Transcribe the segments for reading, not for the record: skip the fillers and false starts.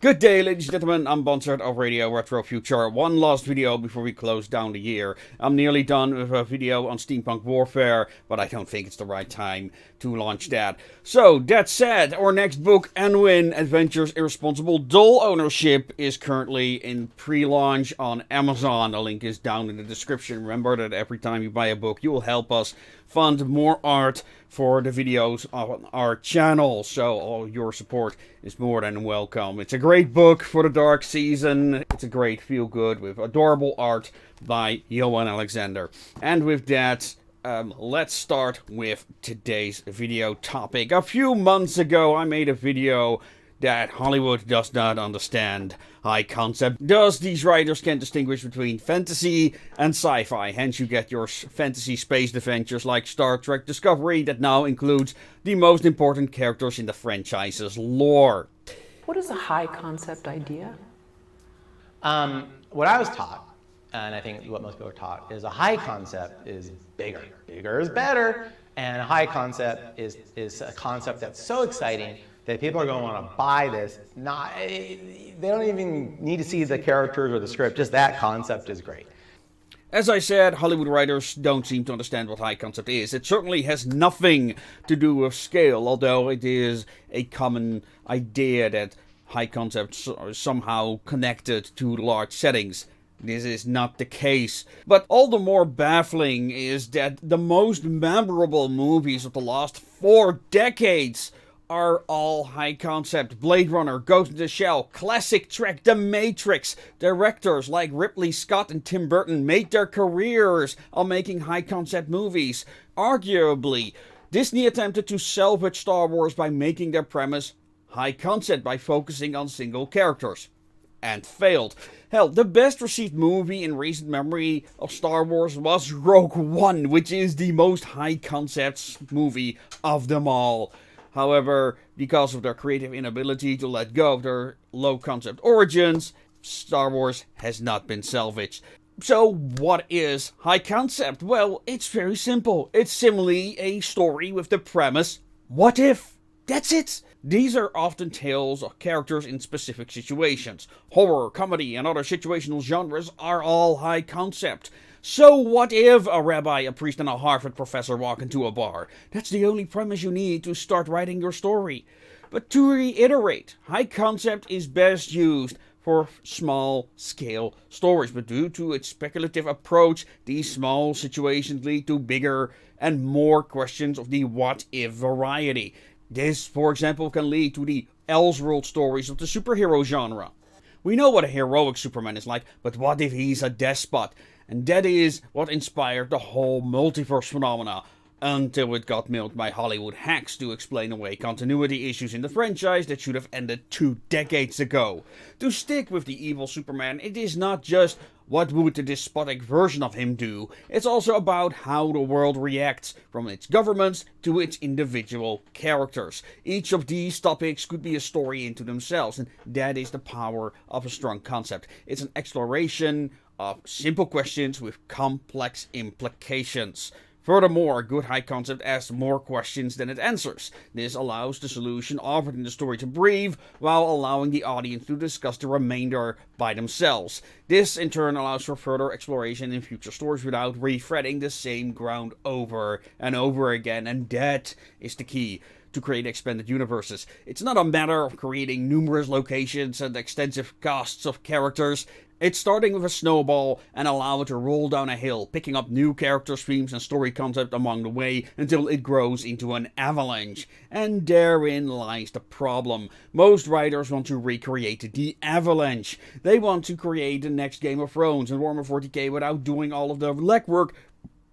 Good day, ladies and gentlemen. I'm Bonsard of Radio Retro Future. One last video before we close down the year. I'm nearly done with a video on steampunk warfare, but I don't think it's the right time to launch that. So, that said, our next book, Anwin Adventures Irresponsible Doll Ownership, is currently in pre-launch on Amazon. The link is down in the description. Remember that every time you buy a book, you will help us fund more art for the videos on our channel, so all your support is more than welcome. It's a great book for the dark season. It's a great feel-good with adorable art by Johan Alexander. And with that, let's start with today's video topic. A few months ago, I made a video that Hollywood does not understand high concept. Thus, these writers can distinguish between fantasy and sci-fi. Hence, you get your fantasy space adventures like Star Trek Discovery that now includes the most important characters in the franchise's lore. What is a high concept idea? What I was taught, and I think what most people are taught, is a high concept is bigger. Bigger is better, and a high concept is a concept that's so exciting that people are going to want to buy this. They don't even need to see the characters or the script, just that concept is great. As I said, Hollywood writers don't seem to understand what high concept is. It certainly has nothing to do with scale, although it is a common idea that high concepts are somehow connected to large settings. This is not the case. But all the more baffling is that the most memorable movies of the last 4 decades are all high concept. Blade Runner, Ghost in the Shell, classic Trek, The Matrix. Directors like Ridley Scott and Tim Burton made their careers on making high concept movies. Arguably, Disney attempted to salvage Star Wars by making their premise high concept by focusing on single characters. And failed. Hell, the best received movie in recent memory of Star Wars was Rogue One, which is the most high concept movie of them all. However, because of their creative inability to let go of their low-concept origins, Star Wars has not been salvaged. So, what is high concept? Well, it's very simple. It's simply a story with the premise, what if? That's it! These are often tales of characters in specific situations. Horror, comedy, and other situational genres are all high concept. So what if a rabbi, a priest, and a Harvard professor walk into a bar? That's the only premise you need to start writing your story. But to reiterate, high concept is best used for small-scale stories, but due to its speculative approach, these small situations lead to bigger and more questions of the what-if variety. This, for example, can lead to the Elseworld stories of the superhero genre. We know what a heroic Superman is like, but what if he's a despot? And that is what inspired the whole multiverse phenomena, until it got milked by Hollywood hacks to explain away continuity issues in the franchise that should have ended 2 decades ago. To stick with the evil Superman, it is not just what would the despotic version of him do, it's also about how the world reacts, from its governments to its individual characters. Each of these topics could be a story into themselves, and that is the power of a strong concept. It's an exploration of simple questions with complex implications. Furthermore, a good high concept asks more questions than it answers. This allows the solution offered in the story to breathe, while allowing the audience to discuss the remainder by themselves. This, in turn, allows for further exploration in future stories without retreading the same ground over and over again, and that is the key to create expanded universes. It's not a matter of creating numerous locations and extensive casts of characters. It's starting with a snowball and allow it to roll down a hill, picking up new character streams and story concept along the way until it grows into an avalanche. And therein lies the problem. Most writers want to recreate the avalanche. They want to create the next Game of Thrones and Warhammer 40k without doing all of the legwork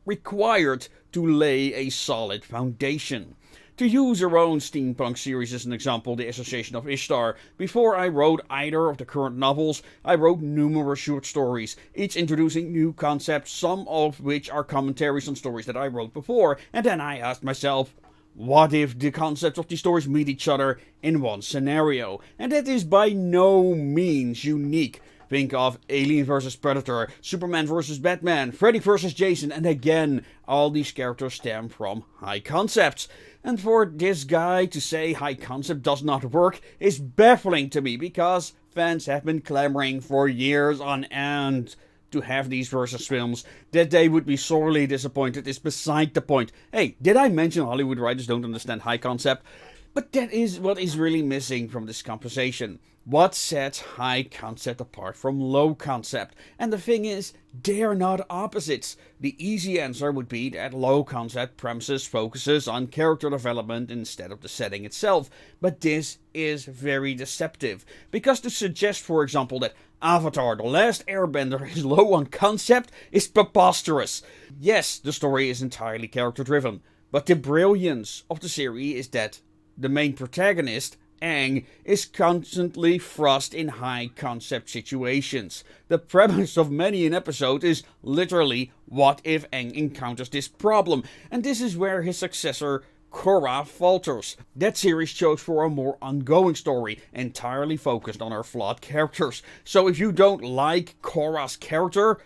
required to lay a solid foundation. To use our own steampunk series as an example, the Association of Ishtar, before I wrote either of the current novels, I wrote numerous short stories, each introducing new concepts, some of which are commentaries on stories that I wrote before, and then I asked myself, what if the concepts of these stories meet each other in one scenario? And that is by no means unique. Think of Alien vs Predator, Superman vs Batman, Freddy vs Jason, and again, all these characters stem from high concepts. And for this guy to say high concept does not work is baffling to me, because fans have been clamoring for years on end to have these versus films. That they would be sorely disappointed is beside the point. Hey, did I mention Hollywood writers don't understand high concept? But that is what is really missing from this conversation. What sets high concept apart from low concept? And the thing is, they're not opposites. The easy answer would be that low concept premises focuses on character development instead of the setting itself. But this is very deceptive. Because to suggest, for example, that Avatar: The Last Airbender is low on concept is preposterous. Yes, the story is entirely character driven. But the brilliance of the series is that the main protagonist, Aang, is constantly thrust in high concept situations. The premise of many an episode is literally, what if Aang encounters this problem? And this is where his successor, Korra, falters. That series chose for a more ongoing story, entirely focused on her flawed characters. So if you don't like Korra's character,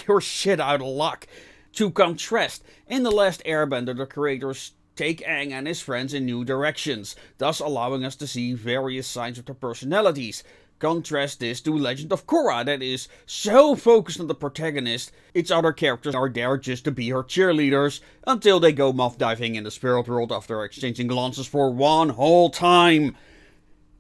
you're shit out of luck. To contrast, in The Last Airbender, the creators take Aang and his friends in new directions, thus allowing us to see various sides of their personalities. Contrast this to Legend of Korra, that is so focused on the protagonist, its other characters are there just to be her cheerleaders, until they go moth diving in the spirit world after exchanging glances for one whole time.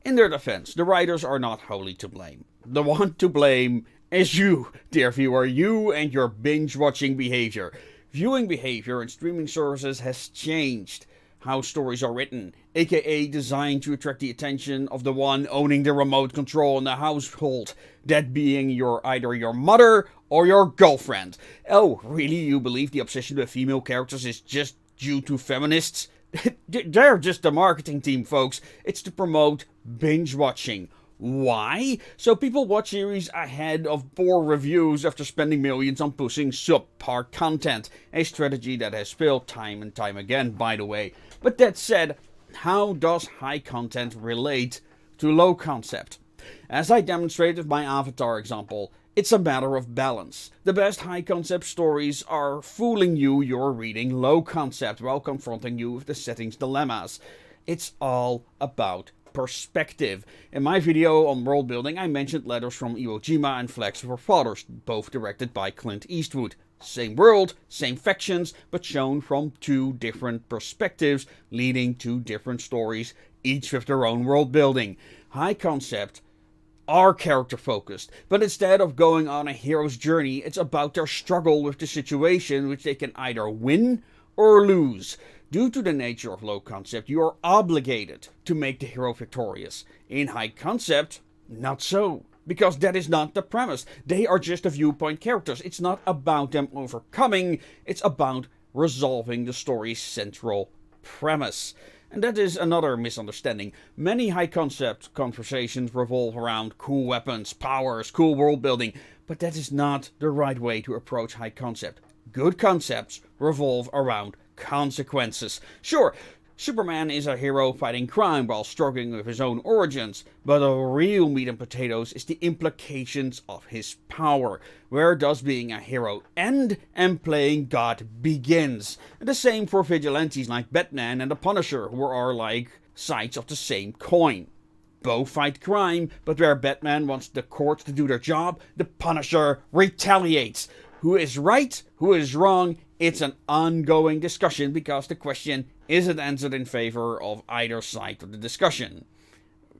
In their defense, the writers are not wholly to blame. The one to blame is you, dear viewer, you and your binge-watching behavior. Viewing behavior in streaming services has changed. How stories are written, aka designed to attract the attention of the one owning the remote control in the household, that being either your mother or your girlfriend. Oh, really, you believe the obsession with female characters is just due to feminists? They're just the marketing team, folks. It's to promote binge watching. Why? So people watch series ahead of poor reviews after spending millions on pushing subpar content. A strategy that has failed time and time again, by the way. But that said, how does high content relate to low concept? As I demonstrated with my Avatar example, it's a matter of balance. The best high concept stories are fooling you you're reading low concept while confronting you with the setting's dilemmas. It's all about perspective. In my video on world building, I mentioned Letters from Iwo Jima and Flags for Fathers, both directed by Clint Eastwood. Same world, same factions, but shown from two different perspectives, leading to different stories, each with their own world building. High concept are character focused, but instead of going on a hero's journey, it's about their struggle with the situation, which they can either win or lose. Due to the nature of low concept, you are obligated to make the hero victorious. In high concept, not so. Because that is not the premise. They are just the viewpoint characters. It's not about them overcoming, it's about resolving the story's central premise. And that is another misunderstanding. Many high concept conversations revolve around cool weapons, powers, cool world building, but that is not the right way to approach high concept. Good concepts revolve around consequences. Sure, Superman is a hero fighting crime while struggling with his own origins, but the real meat and potatoes is the implications of his power. Where does being a hero end and playing God begins? And the same for vigilantes like Batman and the Punisher, who are like sides of the same coin. Both fight crime, but where Batman wants the courts to do their job, the Punisher retaliates. Who is right? Who is wrong? It's an ongoing discussion because the question isn't answered in favor of either side of the discussion.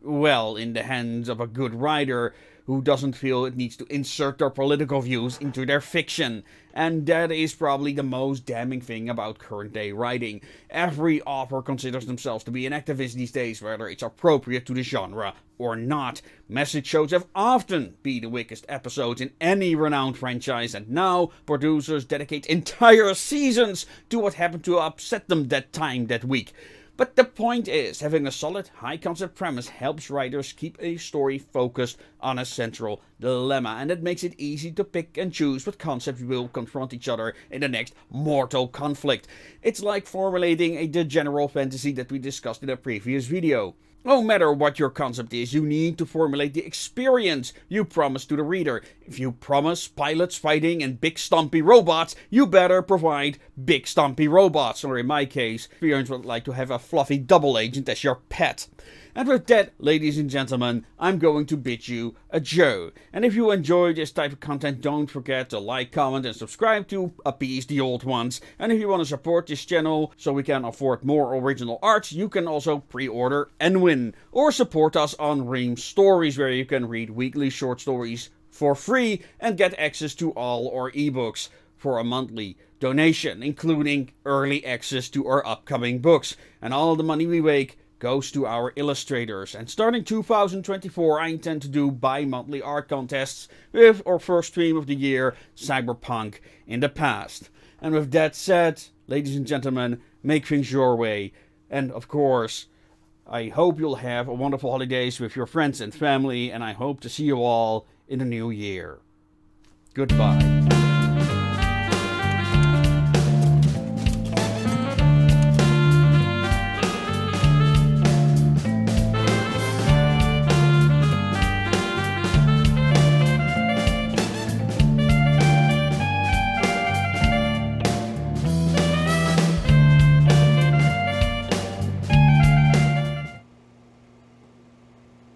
Well, in the hands of a good writer who doesn't feel it needs to insert their political views into their fiction. And that is probably the most damning thing about current day writing. Every author considers themselves to be an activist these days, whether it's appropriate to the genre or not. Message shows have often been the weakest episodes in any renowned franchise, and now producers dedicate entire seasons to what happened to upset them that week. But the point is, having a solid, high-concept premise helps writers keep a story focused on a central dilemma, and it makes it easy to pick and choose what concepts will confront each other in the next mortal conflict. It's like formulating the general fantasy that we discussed in a previous video. No matter what your concept is, you need to formulate the experience you promise to the reader. If you promise pilots fighting and big stumpy robots, you better provide big stumpy robots. Or in my case, experience would like to have a fluffy double agent as your pet. And with that, ladies and gentlemen, I'm going to bid you adieu. And if you enjoy this type of content, don't forget to like, comment and subscribe to appease the old ones. And if you want to support this channel so we can afford more original art, you can also pre-order and win. Or support us on REAM Stories, where you can read weekly short stories for free and get access to all our ebooks for a monthly donation, including early access to our upcoming books. And all the money we make goes to our illustrators. And starting 2024, I intend to do bi-monthly art contests with our first stream of the year, Cyberpunk in the Past. And with that said, ladies and gentlemen, make things your way. And of course, I hope you'll have a wonderful holidays with your friends and family, and I hope to see you all in the new year. Goodbye.